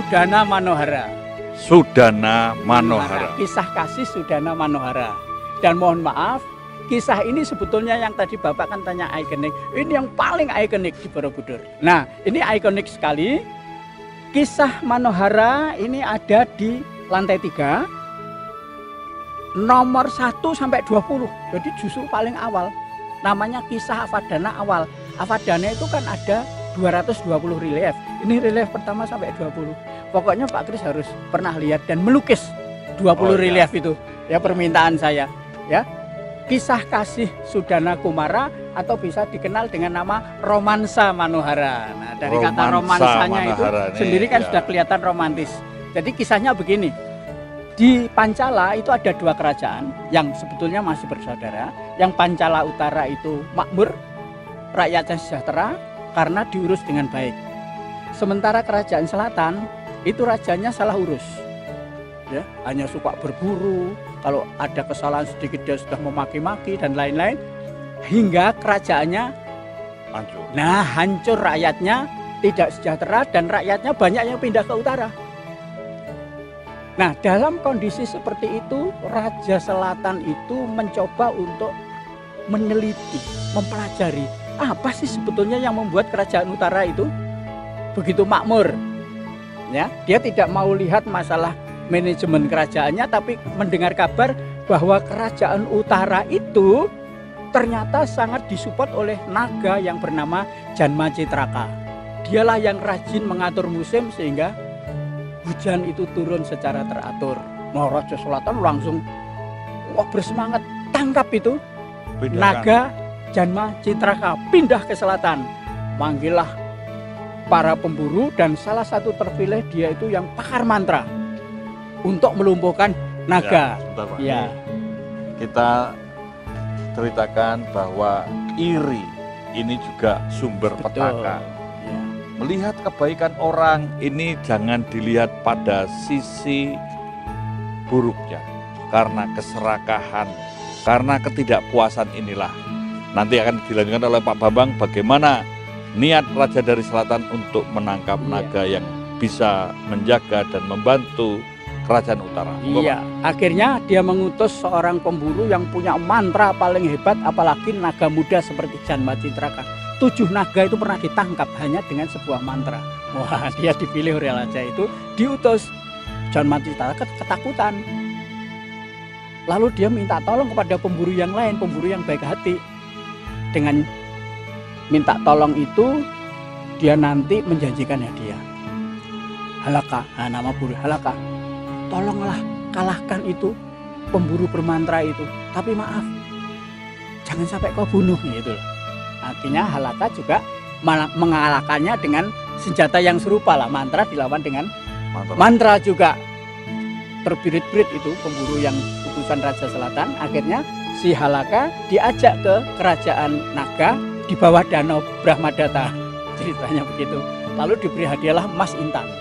Sudana Manohara. Sudana Manohara. Kisah kasih Sudana Manohara. Dan mohon maaf, kisah ini sebetulnya yang tadi Bapak kan tanya ikonik. Ini yang paling ikonik di Borobudur. Nah, ini ikonik sekali. Kisah Manohara ini ada di lantai 3. Nomor 1 sampai 20. Jadi justru paling awal. Namanya kisah Avadana awal. Avadana itu kan ada 220 relief. Ini relief pertama sampai 20. Pokoknya Pak Kris harus pernah lihat dan melukis 20 relief itu. Ya, permintaan saya. Ya. Kisah kasih Sudana Kumara atau bisa dikenal dengan nama Romansa Manohara. Nah, dari kata romansanya itu sendiri kan sudah kelihatan romantis. Jadi kisahnya begini. Di Pancala itu ada 2 kerajaan yang sebetulnya masih bersaudara. Yang Pancala Utara itu makmur, rakyatnya sejahtera karena diurus dengan baik. Sementara kerajaan selatan itu rajanya salah urus. Ya, hanya suka berburu, kalau ada kesalahan sedikit dia sudah memaki-maki dan lain-lain, hingga kerajaannya hancur. Nah, hancur, rakyatnya tidak sejahtera dan rakyatnya banyak yang pindah ke utara. Nah, dalam kondisi seperti itu, Raja Selatan itu mencoba untuk meneliti, mempelajari apa sih sebetulnya yang membuat kerajaan utara itu begitu makmur. Ya, dia tidak mau lihat masalah manajemen kerajaannya, tapi mendengar kabar bahwa kerajaan utara itu ternyata sangat disupport oleh naga yang bernama Janma Citraka. Dialah yang rajin mengatur musim sehingga hujan itu turun secara teratur. Nah, Raja Selatan langsung bersemangat, tangkap itu naga Janma Citraka, pindah ke selatan. Manggillah para pemburu dan salah satu terpilih dia itu yang pakar mantra untuk melumpuhkan naga. Ya. Kita ceritakan bahwa iri ini juga sumber petaka. Melihat kebaikan orang ini jangan dilihat pada sisi buruknya. Karena keserakahan, karena ketidakpuasan inilah nanti akan dilanjutkan oleh Pak Bambang bagaimana niat Raja dari Selatan untuk menangkap naga yang bisa menjaga dan membantu kerajaan utara. Iya, akhirnya dia mengutus seorang pemburu yang punya mantra paling hebat, apalagi naga muda seperti Janma Citraka. 7 naga itu pernah ditangkap hanya dengan sebuah mantra. Wah, dia dipilih oleh raja itu, diutus. Janma Citraka ketakutan. Lalu dia minta tolong kepada pemburu yang lain, pemburu yang baik hati. Dengan minta tolong itu, dia nanti menjanjikan hadiah. Halaka, nama buru Halaka. Tolonglah kalahkan itu pemburu bermantra itu. Tapi maaf, jangan sampai kau bunuh gitu loh. Akhirnya Halaka juga mengalahkannya dengan senjata yang serupa lah. Mantra dilawan dengan mantra juga. Terbirit-birit itu pemburu yang utusan Raja Selatan. Akhirnya si Halaka diajak ke kerajaan naga di bawah danau Brahmadata. Ceritanya begitu. Lalu diberi hadiahlah emas intan.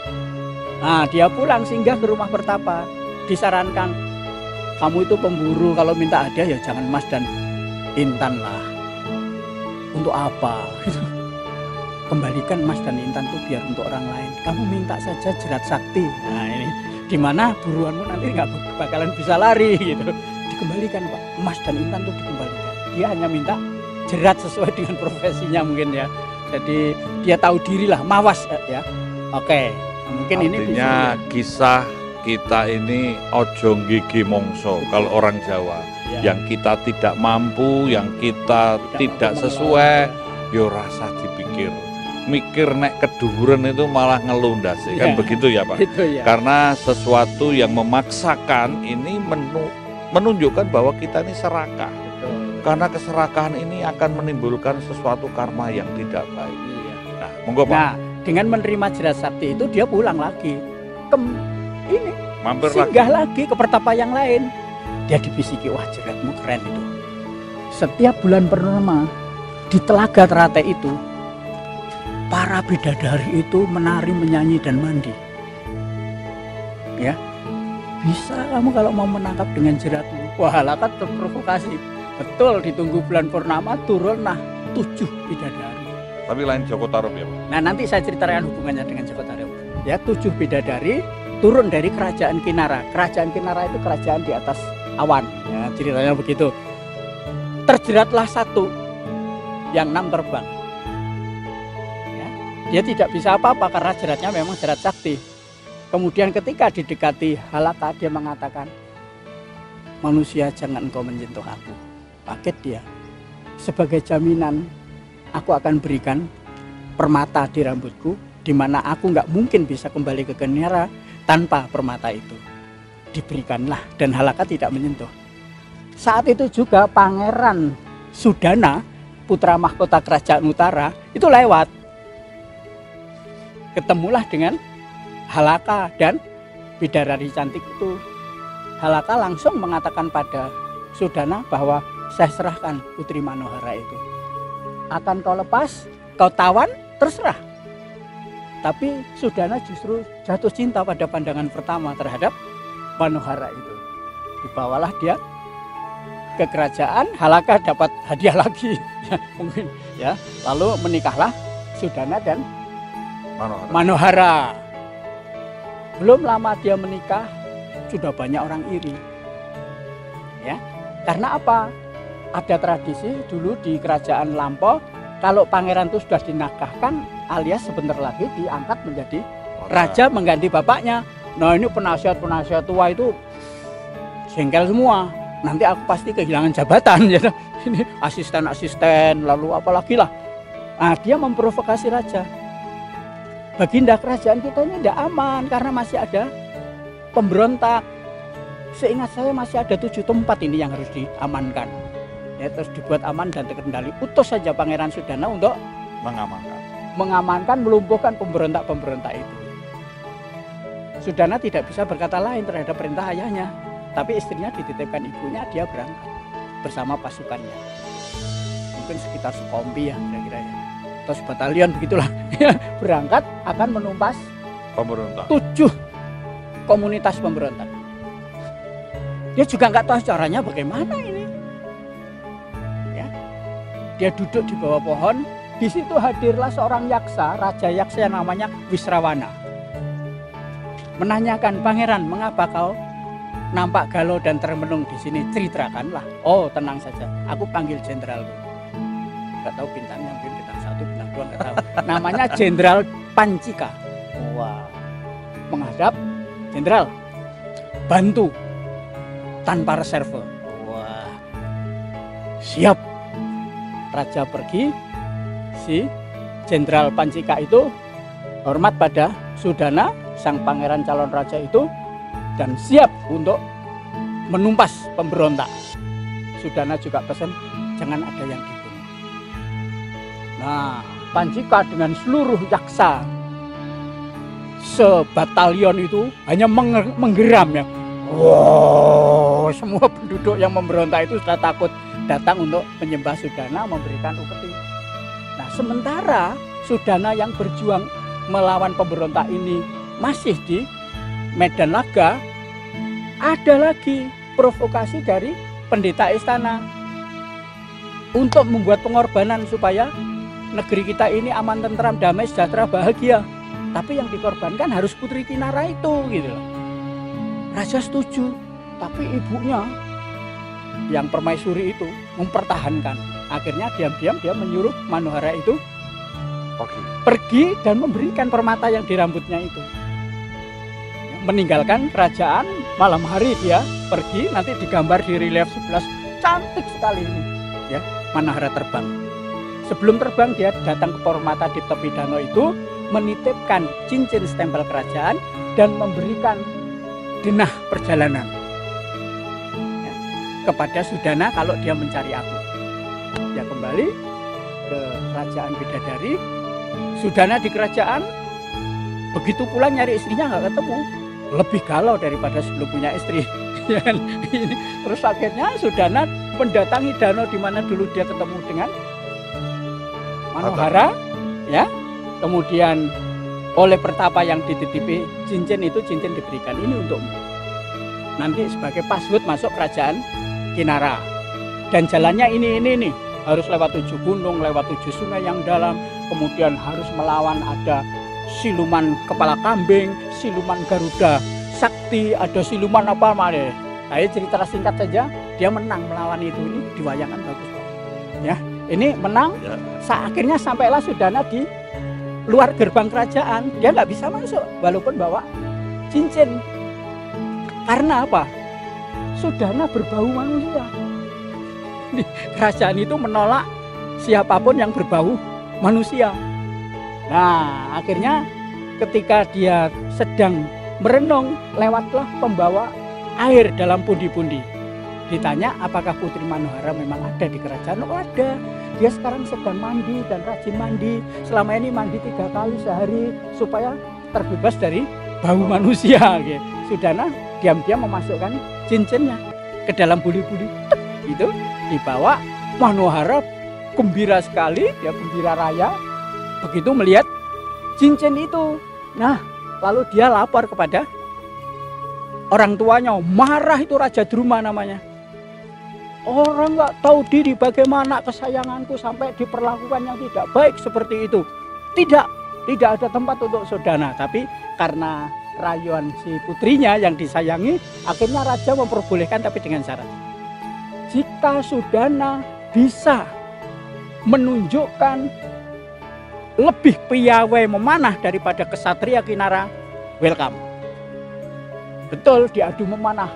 Nah, dia pulang singgah ke rumah pertapa. Disarankan, kamu itu pemburu, kalau minta hadiah ya jangan emas dan intan lah. Untuk apa? Kembalikan emas dan intan itu biar untuk orang lain. Kamu minta saja jerat sakti. Nah, ini dimana buruanmu nanti nggak bakalan bisa lari gitu. Dikembalikan Pak, emas dan intan itu dikembalikan. Dia hanya minta jerat sesuai dengan profesinya mungkin ya. Jadi dia tahu diri lah, mawas ya. Oke, mungkin artinya ini bisa, kisah kita ini ojo gigi mongso kalau orang Jawa. Ya. Yang kita tidak mampu, yang kita tidak sesuai, yo rasa dipikir. Mikir nek keduhuran itu malah ngelundas, ya. Kan begitu ya Pak? Itu, ya. Karena sesuatu yang memaksakan ini menunjukkan bahwa kita ini serakah. Betul. Karena keserakahan ini akan menimbulkan sesuatu karma yang tidak baik. Iya. Nah, monggo Pak. Nah, dengan menerima jerat sakti itu dia pulang lagi ke ini, mampir singgah lagi ke pertapa yang lain. Dia dibisiki, wah jeratmu keren itu. Setiap bulan purnama di Telaga Teratai itu para bidadari itu menari, menyanyi dan mandi. Ya, bisa kamu kalau mau menangkap dengan jeratmu. Wah, Halaka terprovokasi. Betul, ditunggu bulan purnama turun 7 bidadari. Tapi lain Joko Tarub ya Pak? Nah, nanti saya ceritakan hubungannya dengan Joko Tarub. ya 7 bidadari turun dari kerajaan Kinara. Kerajaan Kinara itu kerajaan di atas awan, ya, ceritanya begitu. Terjeratlah satu, yang 6 terbang. Ya, dia tidak bisa apa-apa karena jeratnya memang jerat sakti. Kemudian ketika didekati Halaka, dia mengatakan, manusia jangan engkau menyentuh aku. Kaget dia. Sebagai jaminan, aku akan berikan permata di rambutku, di mana aku nggak mungkin bisa kembali ke Kinara tanpa permata itu. Diberikanlah, dan Halaka tidak menyentuh. Saat itu juga Pangeran Sudana, putra mahkota kerajaan utara, itu lewat. Ketemulah dengan Halaka dan bidadari cantik itu. Halaka langsung mengatakan pada Sudana bahwa saya serahkan Putri Manohara itu. Akan kau lepas, kau tawan, terserah. Tapi Sudana justru jatuh cinta pada pandangan pertama terhadap Manohara itu. Dibawalah dia ke kerajaan, Halaka dapat hadiah lagi. Ya, mungkin ya. Lalu menikahlah Sudana dan Manohara. Belum lama dia menikah, sudah banyak orang iri. Ya. Karena apa? Ada tradisi dulu di kerajaan lampau, kalau pangeran itu sudah dinakahkan alias sebentar lagi diangkat menjadi raja mengganti bapaknya. Nah, ini penasihat-penasihat tua itu jengkel semua. Nanti aku pasti kehilangan jabatan ya. Ini asisten-asisten lalu apalagi lah. Nah, dia memprovokasi raja. Baginda, kerajaan kita ini tidak aman karena masih ada pemberontak. Seingat saya masih ada 7 tempat ini yang harus diamankan. Ya, terus dibuat aman dan terkendali. Utus saja Pangeran Sudana untuk mengamankan, melumpuhkan pemberontak-pemberontak itu. Sudana tidak bisa berkata lain terhadap perintah ayahnya. Tapi istrinya dititipkan ibunya, dia berangkat bersama pasukannya. Mungkin sekitar sekompi ya kira-kira ya. Atau sebatalion begitulah. Berangkat akan menumpas pemberontak. 7 komunitas pemberontak. Dia juga nggak tahu caranya bagaimana ini. Ya. Dia duduk di bawah pohon. Di situ hadirlah seorang yaksa, raja yaksa yang namanya Wisrawana. Menanyakan, Pangeran, mengapa kau nampak galau dan termenung di sini? Ceritakanlah. Oh, tenang saja. Aku panggil jenderal. Nggak tahu bintangnya, mungkin bintang 1, bintang 2, nggak tahu. Namanya Jenderal Pancika. Wah. Menghadap, Jenderal, bantu tanpa reserve. Wah. Siap. Raja pergi. Si Jenderal Pancika itu hormat pada Sudana, sang pangeran calon raja itu, dan siap untuk menumpas pemberontak. Sudana juga pesan jangan ada yang dibunuh. Nah, Pancika dengan seluruh yaksa sebatalion itu hanya menggeram ya. Wow, semua penduduk yang memberontak itu sudah takut datang untuk menyembah Sudana, memberikan upeti. Nah, sementara Sudana yang berjuang melawan pemberontak ini masih di medan laga, ada lagi provokasi dari pendeta istana untuk membuat pengorbanan supaya negeri kita ini aman, tentram, damai, sejahtera, bahagia. Tapi yang dikorbankan harus Putri Kinara itu, gitu loh. Raja setuju, tapi ibunya yang permaisuri itu mempertahankan. Akhirnya diam-diam dia menyuruh Manohara itu pergi dan memberikan permata yang di rambutnya itu. Meninggalkan kerajaan, malam hari dia pergi, nanti digambar di relief 11, cantik sekali ini. Ya, Manohara terbang. Sebelum terbang dia datang ke Permata Dipta Pidana itu, menitipkan cincin stempel kerajaan dan memberikan denah perjalanan ya, kepada Sudana kalau dia mencari aku. Dia kembali ke kerajaan bidadari. Sudana di kerajaan, begitu pulang nyari istrinya nggak ketemu, lebih galau daripada sebelum punya istri. Terus akhirnya Sudana mendatangi danau di mana dulu dia ketemu dengan Manohara, ya. Kemudian oleh pertapa yang dititipi cincin itu, cincin diberikan, ini untukmu. Nanti sebagai password masuk kerajaan Kinara. Dan jalannya ini. Harus lewat 7 gunung, lewat 7 sungai yang dalam. Kemudian harus melawan ada siluman kepala kambing, siluman Garuda Sakti, ada siluman apa mana. Saya cerita singkat saja, dia menang melawan itu. Ini diwayangkan bagus, ya. Ini menang, ya. Akhirnya sampailah Sudana di luar gerbang kerajaan. Dia nggak bisa masuk, walaupun bawa cincin. Karena apa? Sudana berbau manusia. Kerajaan itu menolak siapapun yang berbau manusia. Nah, akhirnya ketika dia sedang merenung, lewatlah pembawa air dalam pundi-pundi. Ditanya apakah Putri Manohara memang ada di kerajaan? Oh, ada. Dia sekarang sedang mandi dan rajin mandi. Selama ini mandi 3 kali sehari supaya terbebas dari bau manusia. Sudana diam-diam memasukkan cincinnya ke dalam buli-buli. Itu dibawa. Manohara gembira sekali, dia gembira raya begitu melihat cincin itu. Nah, lalu dia lapor kepada orang tuanya. Marah itu Raja Druma namanya. Orang nggak tahu diri, bagaimana kesayanganku sampai diperlakukan yang tidak baik seperti itu. Tidak ada tempat untuk Sudana. Tapi karena rayuan si putrinya yang disayangi, akhirnya raja memperbolehkan, tapi dengan syarat. Jika Sudana bisa menunjukkan lebih piawai memanah daripada kesatria Kinara, welcome. Betul, diadu memanah.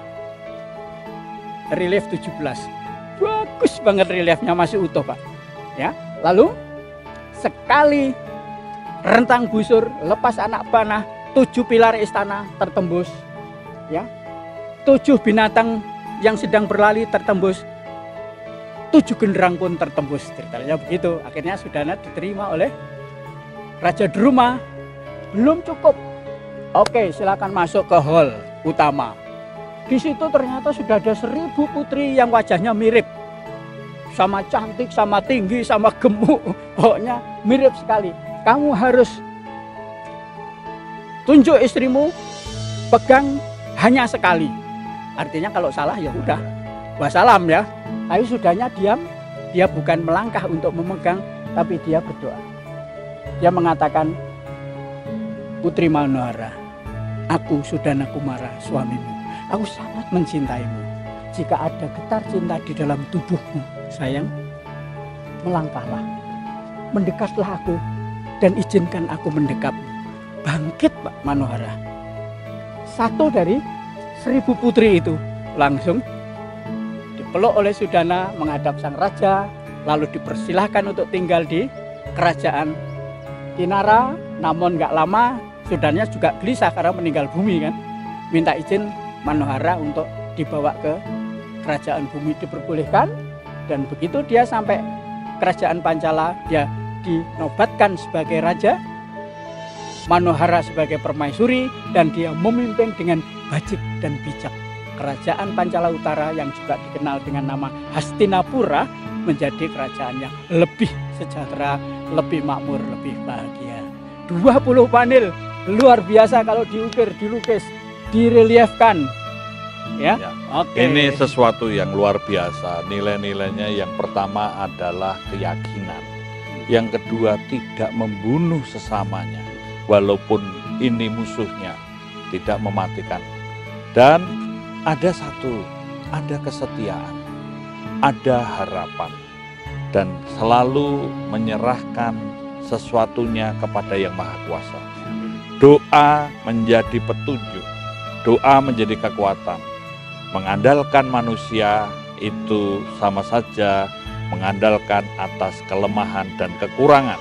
Relief 17. Bagus banget reliefnya, masih utuh, Pak. Ya. Lalu sekali rentang busur, lepas anak panah, 7 pilar istana tertembus. Ya. 7 binatang yang sedang berlari tertembus. 7 genderang pun tertembus, ceritanya begitu. Akhirnya Sudana diterima oleh Raja Druma. Belum cukup. Oke, silakan masuk ke hall utama. Di situ ternyata sudah ada 1000 putri yang wajahnya mirip. Sama cantik, sama tinggi, sama gemuk. Pokoknya mirip sekali. Kamu harus tunjuk istrimu, pegang hanya sekali. Artinya kalau salah ya udah, wassalam ya. Tapi sudahnya diam, dia bukan melangkah untuk memegang, tapi dia berdoa. Dia mengatakan, Putri Manohara, aku Sudana Kumara, suamimu. Aku sangat mencintaimu. Jika ada getar cinta di dalam tubuhmu, sayang, melangkahlah. Mendekatlah aku dan izinkan aku mendekapmu. Bangkit, Pak Manohara. Satu dari 1000 putri itu langsung dipeluk oleh Sudana menghadap sang raja, lalu dipersilahkan untuk tinggal di kerajaan Kinara. Namun nggak lama Sudana juga gelisah karena meninggal bumi kan, minta izin Manohara untuk dibawa ke kerajaan bumi, diperbolehkan. Dan begitu dia sampai kerajaan Pancala, dia dinobatkan sebagai raja, Manohara sebagai permaisuri, dan dia memimpin dengan bajik dan bijak. Kerajaan Pancala Utara yang juga dikenal dengan nama Hastinapura menjadi kerajaan yang lebih sejahtera, lebih makmur, lebih bahagia. 20 panel luar biasa kalau diukir, dilukis, direliefkan. Ya. Oke. Ini sesuatu yang luar biasa. Nilai-nilainya yang pertama adalah keyakinan. Yang kedua, tidak membunuh sesamanya walaupun ini musuhnya, tidak mematikan. Dan ada satu, ada kesetiaan, ada harapan, dan selalu menyerahkan sesuatunya kepada Yang Maha Kuasa. Doa menjadi petunjuk, doa menjadi kekuatan. Mengandalkan manusia itu sama saja mengandalkan atas kelemahan dan kekurangan,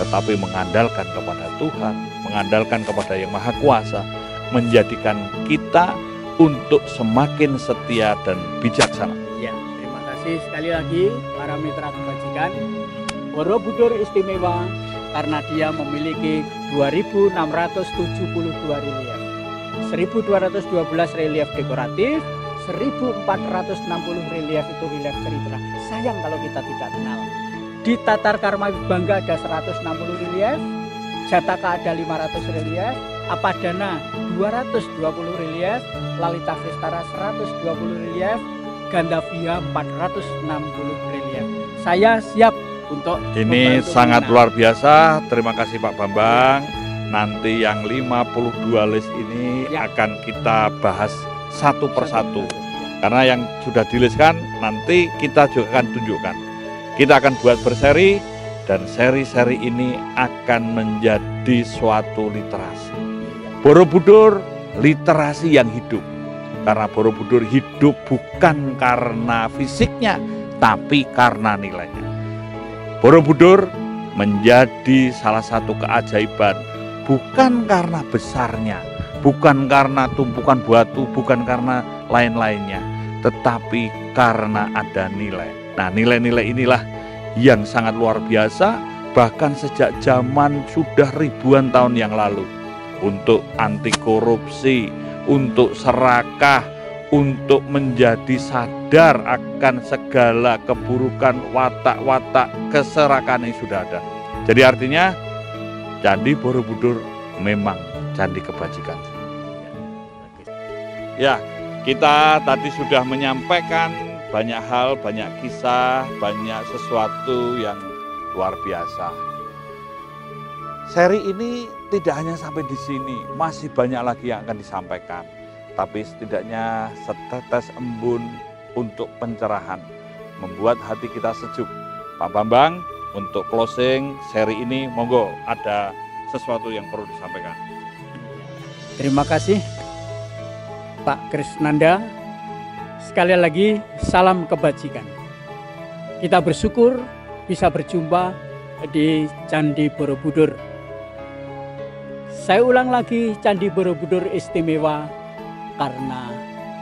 tetapi mengandalkan kepada Tuhan, mengandalkan kepada Yang Maha Kuasa, menjadikan kita untuk semakin setia dan bijaksana. Ya, terima kasih sekali lagi para mitra kebajikan. Borobudur istimewa karena dia memiliki 2.672 relief, 1.212 relief dekoratif, 1.460 relief itu relief cerita. Sayang kalau kita tidak kenal. Di Tatar Karma Bangga ada 160 relief, Jataka ada 500 relief, Apadana 220 relief, Lalita Vistara 120 relief, Gandavia 460 relief. Saya siap untuk ini sangat luar biasa. Terima kasih Pak Bambang. nanti yang 52 list ini akan kita bahas satu persatu. Karena yang sudah dilistkan nanti kita juga akan tunjukkan. Kita akan buat berseri dan seri-seri ini akan menjadi suatu literasi. Borobudur literasi yang hidup. Karena Borobudur hidup bukan karena fisiknya, tapi karena nilainya. Borobudur menjadi salah satu keajaiban bukan karena besarnya, bukan karena tumpukan batu, bukan karena lain-lainnya, tetapi karena ada nilai. Nah, nilai-nilai inilah yang sangat luar biasa, bahkan sejak zaman sudah ribuan tahun yang lalu. Untuk anti korupsi, untuk serakah, untuk menjadi sadar akan segala keburukan watak-watak keserakahan yang sudah ada. Jadi artinya Candi Borobudur memang candi kebajikan. Ya, kita tadi sudah menyampaikan banyak hal, banyak kisah, banyak sesuatu yang luar biasa. Seri ini tidak hanya sampai di sini, masih banyak lagi yang akan disampaikan. Tapi setidaknya setetes embun untuk pencerahan, membuat hati kita sejuk. Pak Bambang, untuk closing seri ini, monggo ada sesuatu yang perlu disampaikan. Terima kasih Pak Krisnanda. Sekali lagi salam kebajikan. Kita bersyukur bisa berjumpa di Candi Borobudur. Saya ulang lagi, Candi Borobudur istimewa karena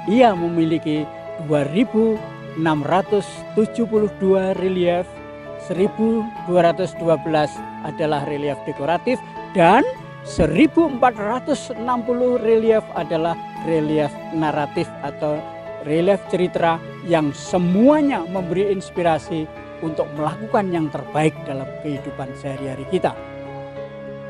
ia memiliki 2.672 relief, 1.212 adalah relief dekoratif, dan 1.460 relief adalah relief naratif atau relief cerita yang semuanya memberi inspirasi untuk melakukan yang terbaik dalam kehidupan sehari-hari kita.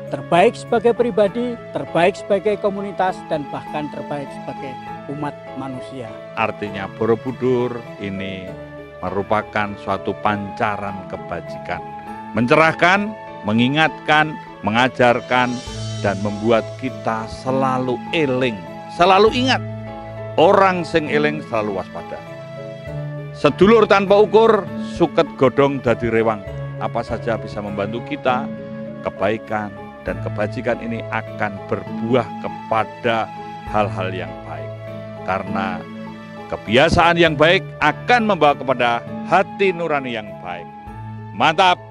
Terbaik sebagai pribadi, terbaik sebagai komunitas, dan bahkan terbaik sebagai umat manusia. Artinya Borobudur ini merupakan suatu pancaran kebajikan. Mencerahkan, mengingatkan, mengajarkan, dan membuat kita selalu eling, selalu ingat. Orang sing eling selalu waspada. Sedulur tanpa ukur, suket godhong dadi rewang. Apa saja bisa membantu kita, kebaikan dan kebajikan ini akan berbuah kepada hal-hal yang baik. Karena kebiasaan yang baik akan membawa kepada hati nurani yang baik. Mantap!